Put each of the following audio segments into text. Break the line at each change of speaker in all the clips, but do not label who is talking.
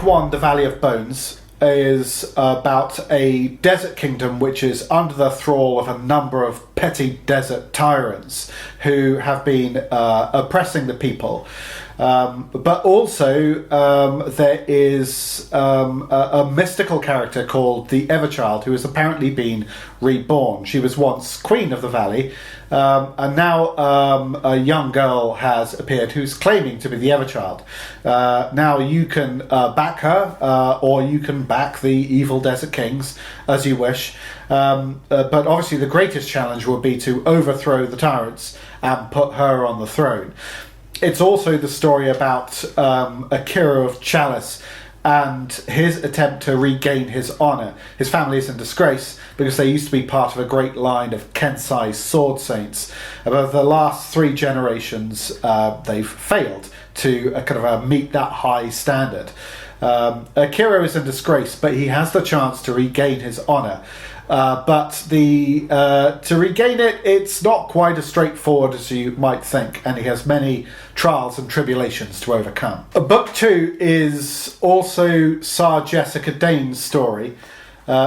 1, The Valley of Bones, is about a desert kingdom which is under the thrall of a number of petty desert tyrants who have been oppressing the people. But also there is a mystical character called the Everchild, who has apparently been reborn. She was once queen of the valley, and now a young girl has appeared who's claiming to be the Everchild. Now you can back her, or you can back the evil desert kings, as you wish. But obviously the greatest challenge would be to overthrow the tyrants and put her on the throne. It's also the story about Akira of Chalice and his attempt to regain his honour. His family is in disgrace because they used to be part of a great line of Kensai sword saints. But the last 3 generations, they've failed to meet that high standard. Akira is in disgrace, but he has the chance to regain his honour. But to regain it, it's not quite as straightforward as you might think, and he has many trials and tribulations to overcome. Book 2 is also Sir Jessica Dane's story.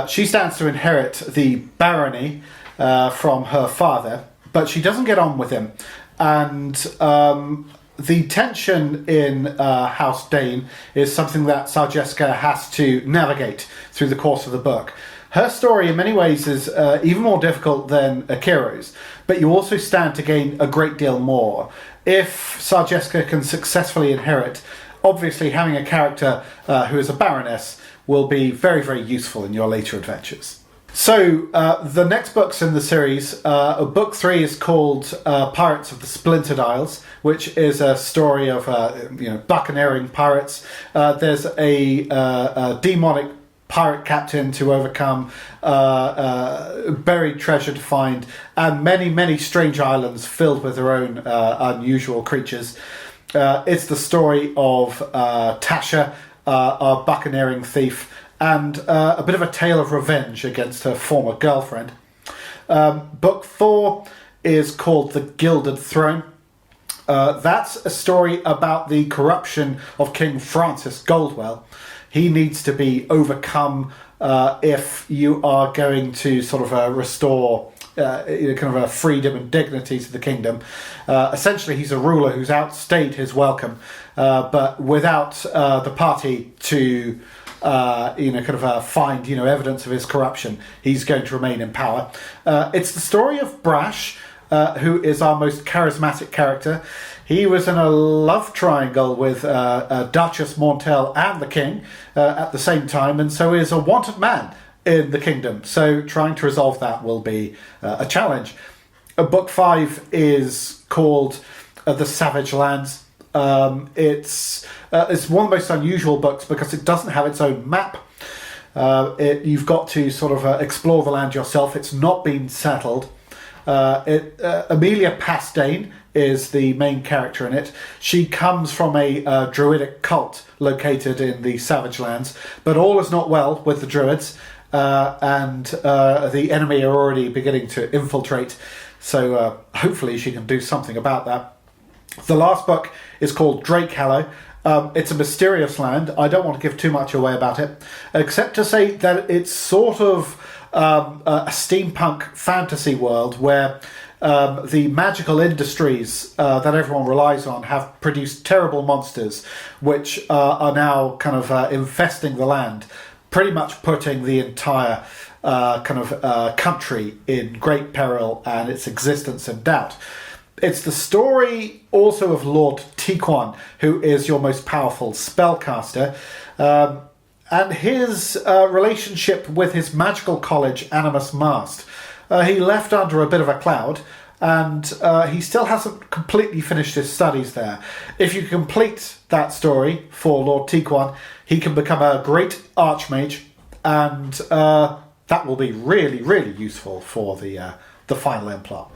She stands to inherit the barony from her father, but she doesn't get on with him, and the tension in House Dane is something that Sir Jessica has to navigate through the course of the book. Her story in many ways is even more difficult than Akira's, but you also stand to gain a great deal more. If Sir Jessica can successfully inherit, obviously having a character who is a baroness will be very, very useful in your later adventures. So the next books in the series, book 3 is called Pirates of the Splintered Isles, which is a story of buccaneering pirates. There's a demonic pirate captain to overcome, buried treasure to find, and many, many strange islands filled with their own unusual creatures. It's the story of Tasha, a buccaneering thief, and a bit of a tale of revenge against her former girlfriend. Book 4 is called The Gilded Throne. That's a story about the corruption of King Francis Goldwell. He needs to be overcome if you are going to restore a freedom and dignity to the kingdom. Essentially, he's a ruler who's outstayed his welcome, but without the party to find evidence of his corruption, he's going to remain in power. It's the story of Brash, who is our most charismatic character. He was in a love triangle with Duchess Montel and the king at the same time, and so is a wanted man in the kingdom. So trying to resolve that will be a challenge. Book 5 is called The Savage Lands. It's one of the most unusual books because it doesn't have its own map. You've got to explore the land yourself. It's not been settled. Amelia Pastane is the main character in it. She comes from a druidic cult located in the Savage Lands, but all is not well with the druids, and the enemy are already beginning to infiltrate, so hopefully she can do something about that. The last book is called Drake Hallow. It's a mysterious land. I don't want to give too much away about it, except to say that it's sort of a steampunk fantasy world where the magical industries that everyone relies on have produced terrible monsters which are now infesting the land, pretty much putting the entire country in great peril and its existence in doubt. It's the story also of Lord Tiquan, who is your most powerful spellcaster, and his relationship with his magical college, Animus Mast. He left under a bit of a cloud, and he still hasn't completely finished his studies there. If you complete that story for Lord Tiquan, he can become a great archmage, and that will be really, really useful for the final end plot.